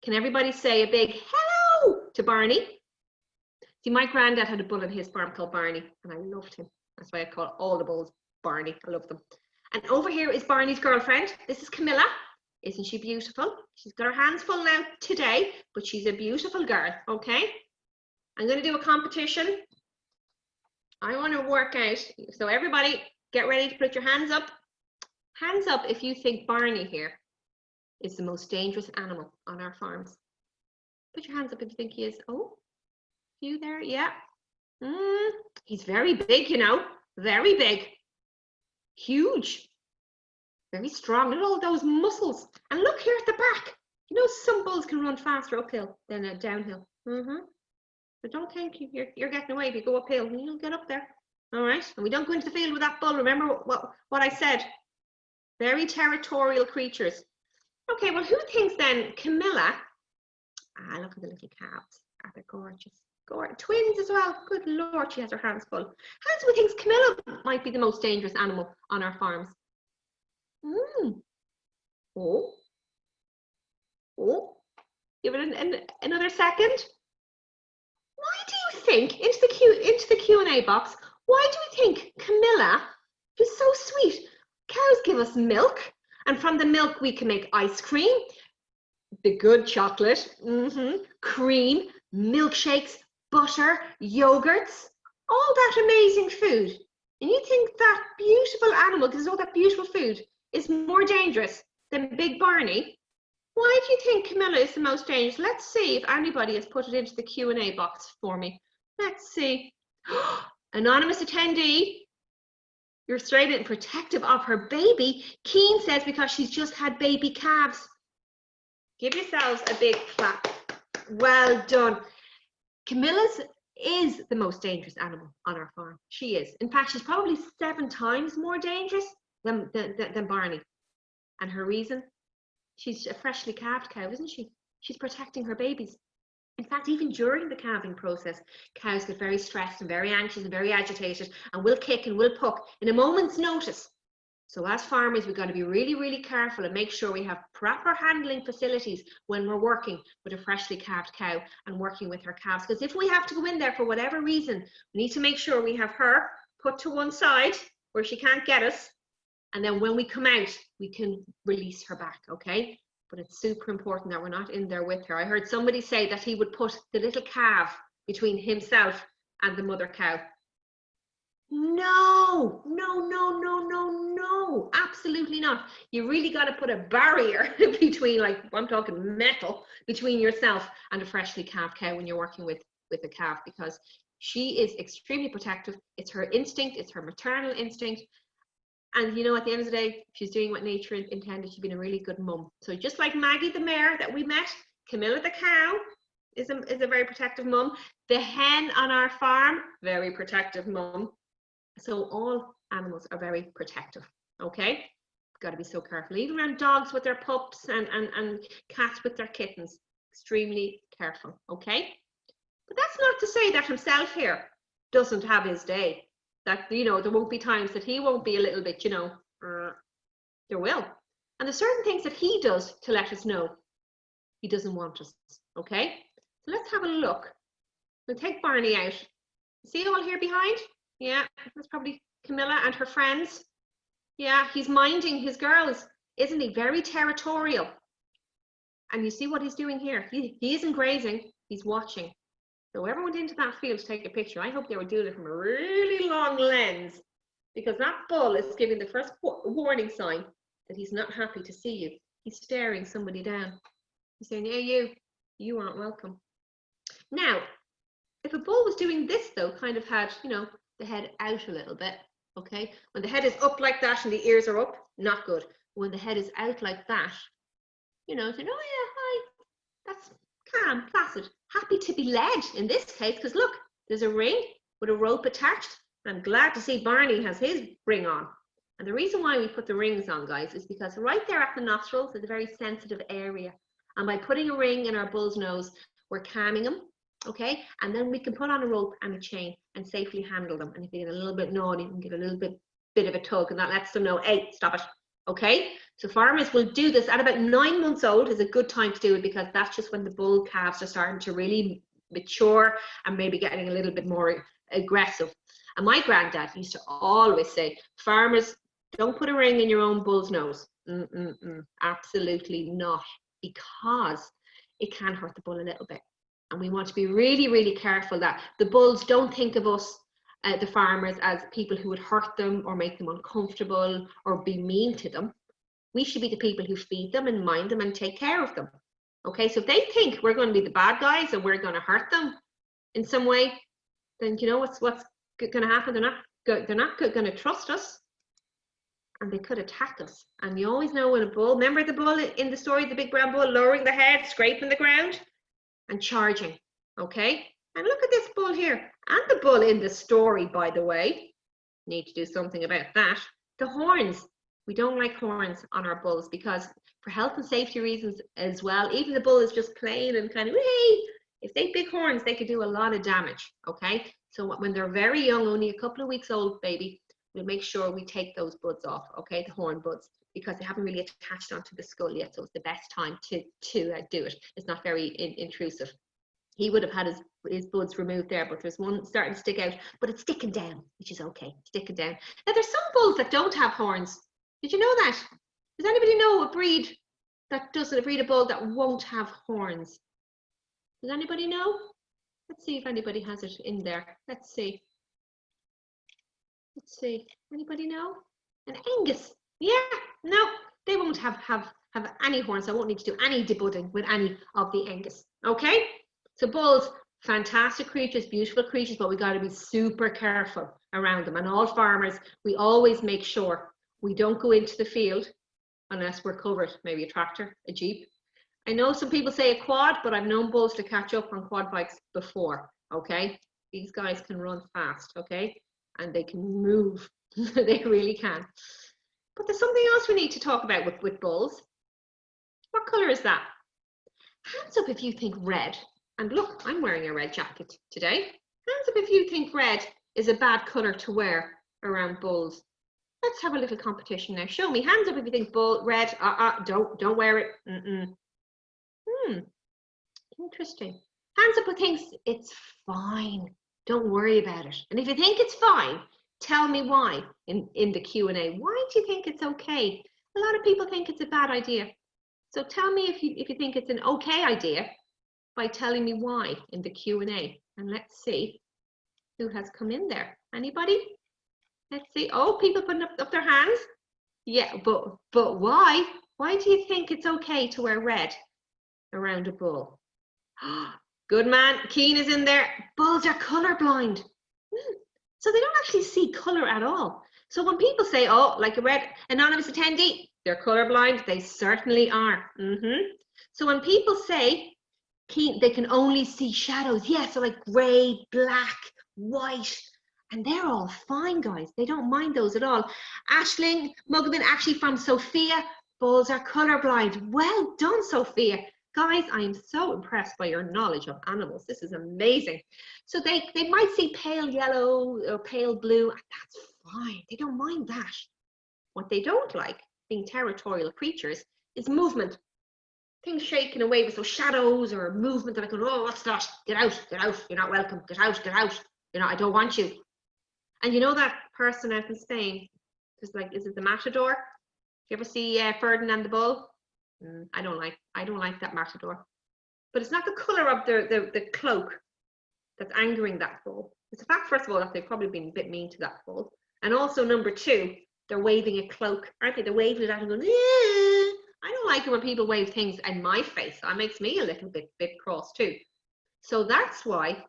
Can everybody say a big hello to Barney? See, my granddad had a bull in his farm called Barney, and I loved him. That's why I call all the bulls Barney. I love them. And over here is Barney's girlfriend. This is Camilla. Isn't she beautiful? She's got her hands full now today, but she's a beautiful girl, okay? I'm going to do a competition. I want to work out. So everybody, get ready to put your hands up. Hands up if you think Barney here is the most dangerous animal on our farms. Put your hands up if you think he is. Oh, you there? Yeah. He's very big, you know, very big, huge, very strong. Look at all those muscles. And look here at the back. You know, some bulls can run faster uphill than downhill. But don't think you're getting away if you go uphill. You'll get up there. All right. And we don't go into the field with that bull. Remember what I said. Very territorial creatures. Okay, well, who thinks then Camilla? Look at the little calves. They're gorgeous. Twins as well. Good Lord, she has her hands full. How do we think Camilla might be the most dangerous animal on our farms? Oh. Give it another second. Why do you think, into the Q&A box, why do we think Camilla is so sweet? Cows give us milk, and from the milk we can make ice cream, the good chocolate, cream, milkshakes, butter, yogurts, all that amazing food. And you think that beautiful animal, because all that beautiful food, is more dangerous than Big Barney? Why do you think Camilla is the most dangerous? Let's see if anybody has put it into the Q&A box for me. Let's see. Anonymous attendee, you're straight in, protective of her baby. Keen says because she's just had baby calves. Give yourselves a big clap. Well done. Camilla's is the most dangerous animal on our farm. She is. In fact, she's probably 7 times more dangerous than Barney. And her reason? She's a freshly calved cow, isn't she? She's protecting her babies. In fact, even during the calving process, cows get very stressed and very anxious and very agitated and will kick and will puck in a moment's notice. So as farmers, we've got to be really, really careful and make sure we have proper handling facilities when we're working with a freshly calved cow and working with her calves. Because if we have to go in there for whatever reason, we need to make sure we have her put to one side where she can't get us. And then when we come out, we can release her back, okay? But it's super important that we're not in there with her. I heard somebody say that he would put the little calf between himself and the mother cow. No, absolutely not. You really got to put a barrier between, like, I'm talking metal, between yourself and a freshly calved cow when you're working with a calf, because she is extremely protective. It's her instinct, it's her maternal instinct. And you know, at the end of the day, she's doing what nature intended. She's been a really good mum. So just like Maggie the mare that we met, Camilla the cow is a very protective mum. The hen on our farm, very protective mum. So all animals are very protective, okay? Got to be so careful. Even around dogs with their pups and cats with their kittens, extremely careful, okay? But that's not to say that himself here doesn't have his day. that, you know, there won't be times that he won't be a little bit, you know, there will. And there's certain things that he does to let us know he doesn't want us, okay? So let's have a look. We'll take Barney out. See all here behind? Yeah, that's probably Camilla and her friends. Yeah, he's minding his girls, isn't he? Very territorial. And you see what he's doing here? He isn't grazing, he's watching. So whoever went into that field to take a picture, I hope they were doing it from a really long lens, because that bull is giving the first warning sign that he's not happy to see you. He's staring somebody down. He's saying, yeah, you aren't welcome. Now, if a bull was doing this though, kind of had, you know, the head out a little bit, okay? When the head is up like that and the ears are up, not good. When the head is out like that, you know, saying, oh yeah, hi, that's calm, placid, happy to be led in this case, because look, there's a ring with a rope attached. I'm glad to see Barney has his ring on. And the reason why we put the rings on, guys, is because right there at the nostrils is a very sensitive area. And by putting a ring in our bull's nose, we're calming him, okay? And then we can put on a rope and a chain and safely handle them. And if they get a little bit naughty, we can give a little bit of a tug, and that lets them know, hey, stop it, okay? So farmers will do this at about 9 months old is a good time to do it, because that's just when the bull calves are starting to really mature and maybe getting a little bit more aggressive. And my granddad used to always say, farmers, don't put a ring in your own bull's nose. Absolutely not, because it can hurt the bull a little bit. And we want to be really, really careful that the bulls don't think of us, the farmers, as people who would hurt them or make them uncomfortable or be mean to them. We should be the people who feed them and mind them and take care of them. Okay, so if they think we're going to be the bad guys and we're going to hurt them in some way, then you know what's going to happen? They're not going to trust us, and they could attack us. And you always know when a bull, remember the bull in the story, the big brown bull lowering the head, scraping the ground and charging, okay? And look at this bull here, and the bull in the story, by the way. Need to do something about that. The horns. We don't like horns on our bulls, because for health and safety reasons as well, even the bull is just plain and kind of, hey, if they have big horns, they could do a lot of damage, okay? So when they're very young, only a couple of weeks old, baby, we'll make sure we take those buds off, okay, the horn buds, because they haven't really attached onto the skull yet, so it's the best time to do it. It's not very intrusive. He would have had his buds removed there, but there's one starting to stick out, but it's sticking down, which is okay, sticking down. Now, there's some bulls that don't have horns. Did you know that? Does anybody know a breed that doesn't, a breed of bull that won't have horns? Does anybody know? Let's see if anybody has it in there. Let's see. Anybody know? An Angus. Yeah, no, they won't have any horns. I won't need to do any debudding with any of the Angus. Okay? So bulls, fantastic creatures, beautiful creatures, but we got to be super careful around them. And all farmers, we always make sure we don't go into the field unless we're covered, maybe a tractor, a Jeep. I know some people say a quad, but I've known bulls to catch up on quad bikes before, okay? These guys can run fast, okay? And they can move, they really can. But there's something else we need to talk about with bulls. What color is that? Hands up if you think red. And look, I'm wearing a red jacket today. Hands up if you think red is a bad color to wear around bulls. Let's have a little competition now. Show me. Hands up if you think bull red. Don't wear it. Interesting. Hands up who thinks it's fine. Don't worry about it. And if you think it's fine, tell me why in the Q&A. Why do you think it's okay? A lot of people think it's a bad idea. So tell me if you think it's an okay idea by telling me why in the Q&A. And let's see who has come in there. Anybody? Let's see. Oh, people putting up their hands. Yeah, but why? Why do you think it's okay to wear red around a bull? Good man. Keen is in there. Bulls are colorblind. So they don't actually see color at all. So when people say, oh, like a red anonymous attendee, they're colorblind, they certainly are. So when people say they can only see shadows, yeah, so like gray, black, white, and they're all fine, guys. They don't mind those at all. Aisling Mugabin, actually from Sophia, bulls are colorblind. Well done, Sophia. Guys, I am so impressed by your knowledge of animals. This is amazing. So they might see pale yellow or pale blue, and that's fine. They don't mind that. What they don't like, being territorial creatures, is movement. Things shaking away with those shadows or movement. They're like, oh, what's that? Get out, you're not welcome. Get out, I don't want you. And you know that person out in Spain, just like, is it the matador? You ever see Ferdinand the Bull? I don't like that matador. But it's not the colour of the cloak that's angering that bull. It's the fact, first of all, that they've probably been a bit mean to that bull. And also, number two, they're waving a cloak, aren't they? They're waving it out and going, I don't like it when people wave things in my face. That makes me a little bit cross too. So that's why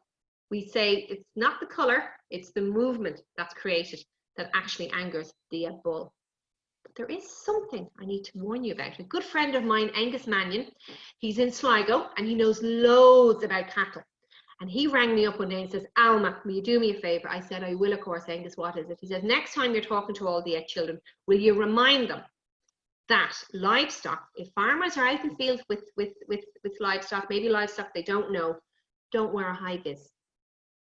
we say it's not the colour, it's the movement that's created that actually angers the bull. But there is something I need to warn you about. A good friend of mine, Angus Mannion, he's in Sligo and he knows loads about cattle. And he rang me up one day and says, Alma, will you do me a favour? I said, I will, of course, Angus, what is it? He says, next time you're talking to all the children, will you remind them that livestock, if farmers are out in the field with livestock, maybe livestock they don't know, don't wear a high vis.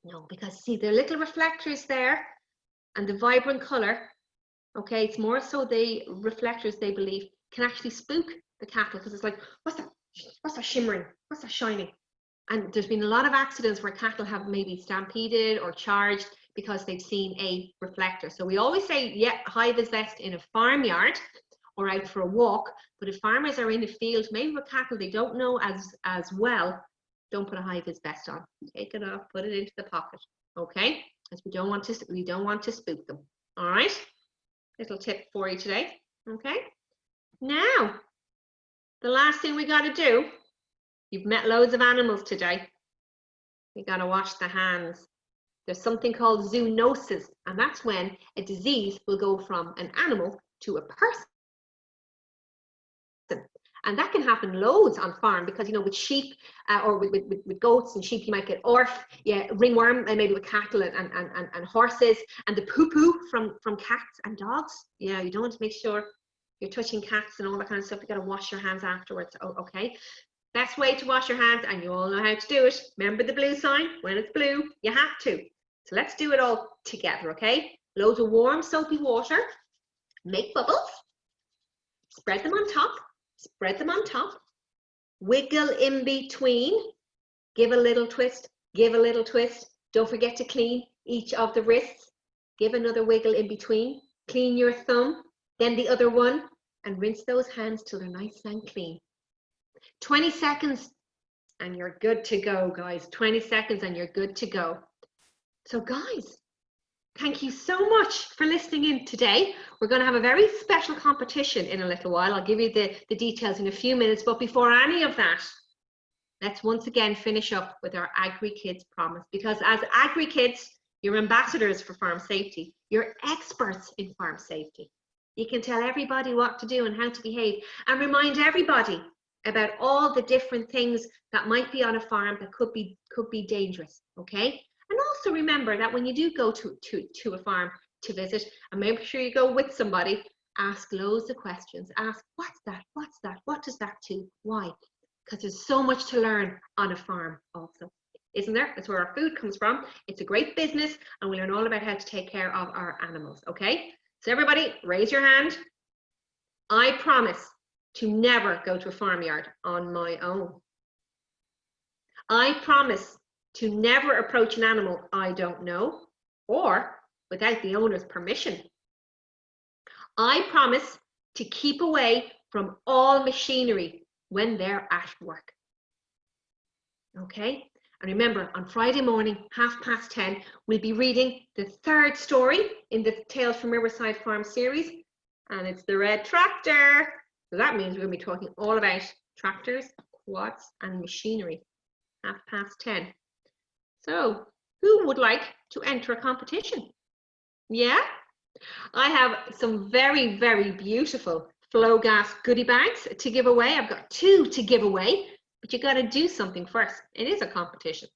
No, because see, the little reflectors there and the vibrant colour, okay, it's more so the reflectors, they believe, can actually spook the cattle, because it's like, what's that shimmering? What's that shining? And there's been a lot of accidents where cattle have maybe stampeded or charged because they've seen a reflector. So we always say, yeah, high vis vest in a farmyard or out for a walk. But if farmers are in the field, maybe with cattle they don't know as well, don't put a high vis vest on. Take it off, put it into the pocket, okay? Because we don't want to spook them. All right. Little tip for you today. Okay. Now, the last thing we got to do. You've met loads of animals today. You got to wash the hands. There's something called zoonosis, and that's when a disease will go from an animal to a person. And that can happen loads on farm, because you know, with sheep or with goats and sheep, you might get ringworm, and maybe with cattle and horses, and the poo-poo from cats and dogs. Yeah, you don't want to make sure you're touching cats and all that kind of stuff. You got to wash your hands afterwards. Oh, okay. Best way to wash your hands, and you all know how to do it. Remember the blue sign? When it's blue, you have to. So let's do it all together, okay? Loads of warm, soapy water. Make bubbles. Spread them on top. Spread them on top. Wiggle in between. Give a little twist. Give a little twist. Don't forget to clean each of the wrists. Give another wiggle in between. Clean your thumb, then the other one, and rinse those hands till they're nice and clean. 20 seconds and you're good to go, guys. 20 seconds and you're good to go. So guys, thank you so much for listening in today. We're going to have a very special competition in a little while. I'll give you the details in a few minutes, but before any of that, let's once again finish up with our AgriKids promise, because as AgriKids, you're ambassadors for farm safety. You're experts in farm safety. You can tell everybody what to do and how to behave, and remind everybody about all the different things that might be on a farm that could be dangerous, okay? And also remember that when you do go to a farm to visit, and make sure you go with somebody, ask loads of questions. Ask, what's that? What's that? What does that do? Why? Because there's so much to learn on a farm also, isn't there? That's where our food comes from. It's a great business, and we learn all about how to take care of our animals, okay? So everybody, raise your hand. I promise to never go to a farmyard on my own. I promise to never approach an animal I don't know or without the owner's permission. I promise to keep away from all machinery when they're at work. Okay? And remember, on Friday morning, 10:30, we'll be reading the third story in the Tales from Riverside Farm series, and it's the red tractor. So that means we're going to be talking all about tractors, quads, and machinery. 10:30. So, who would like to enter a competition? Yeah? I have some very, very beautiful Flogas goodie bags to give away. I've got 2 to give away, but you got to do something first. It is a competition.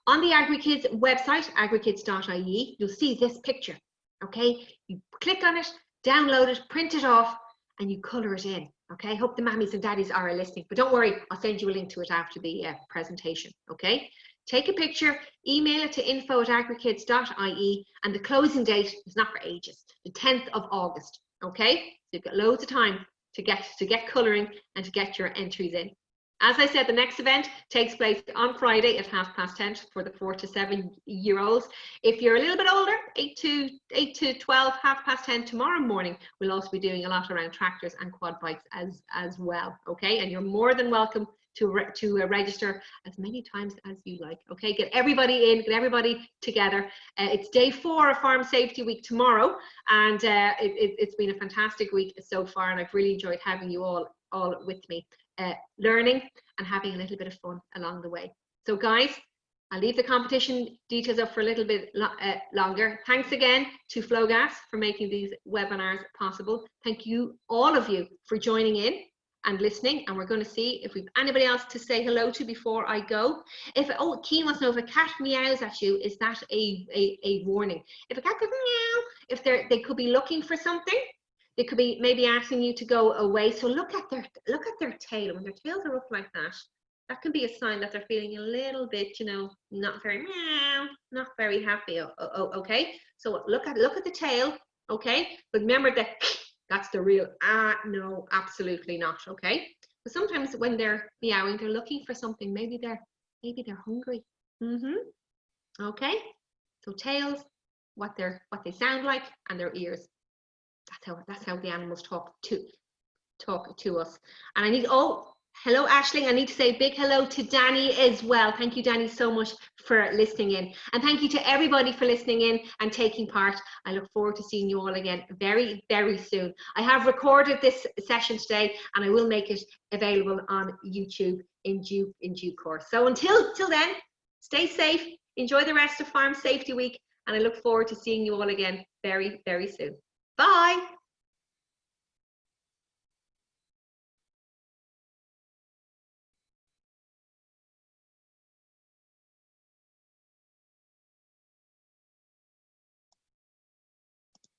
On the AgriKids website, agrikids.ie, you'll see this picture. Okay? You click on it, download it, print it off, and you colour it in. Okay, hope the mammies and daddies are listening, but don't worry, I'll send you a link to it after the presentation, okay? Take a picture, email it to info@agrikids.ie, and the closing date is not for ages, the 10th of August, okay? So you've got loads of time to get colouring and to get your entries in. As I said, the next event takes place on Friday at 10:30 for the 4 to 7-year-olds. If you're a little bit older, 8 to 12, 10:30 tomorrow morning, we'll also be doing a lot around tractors and quad bikes as well. Okay, and you're more than welcome to register as many times as you like. Okay, get everybody in, get everybody together. It's day 4 of Farm Safety Week tomorrow, and it's been a fantastic week so far, and I've really enjoyed having you all with me. Learning and having a little bit of fun along the way. So guys, I'll leave the competition details up for a little bit longer. Thanks again to Flogas for making these webinars possible. Thank you, all of you, for joining in and listening. And we're going to see if we've anybody else to say hello to before I go. Keen wants to know, if a cat meows at you, is that a warning? If a cat goes meow, if they could be looking for something. They could be maybe asking you to go away. So look at their tail. When their tails are up like that, that can be a sign that they're feeling a little bit, you know, not very meow, not very happy. Okay. So look at the tail. Okay. But remember that that's the real no, absolutely not. Okay. But sometimes when they're meowing, they're looking for something. Maybe they're hungry. Okay. So tails, what they sound like, and their ears. That's how the animals talk to us. And I need, hello Aisling, I need to say a big hello to Danny as well. Thank you, Danny, so much for listening in, and thank you to everybody for listening in and taking part. I look forward to seeing you all again very, very soon. I have recorded this session today, and I will make it available on YouTube in due course. So until then, stay safe, enjoy the rest of Farm Safety Week, and I look forward to seeing you all again very, very soon. Bye.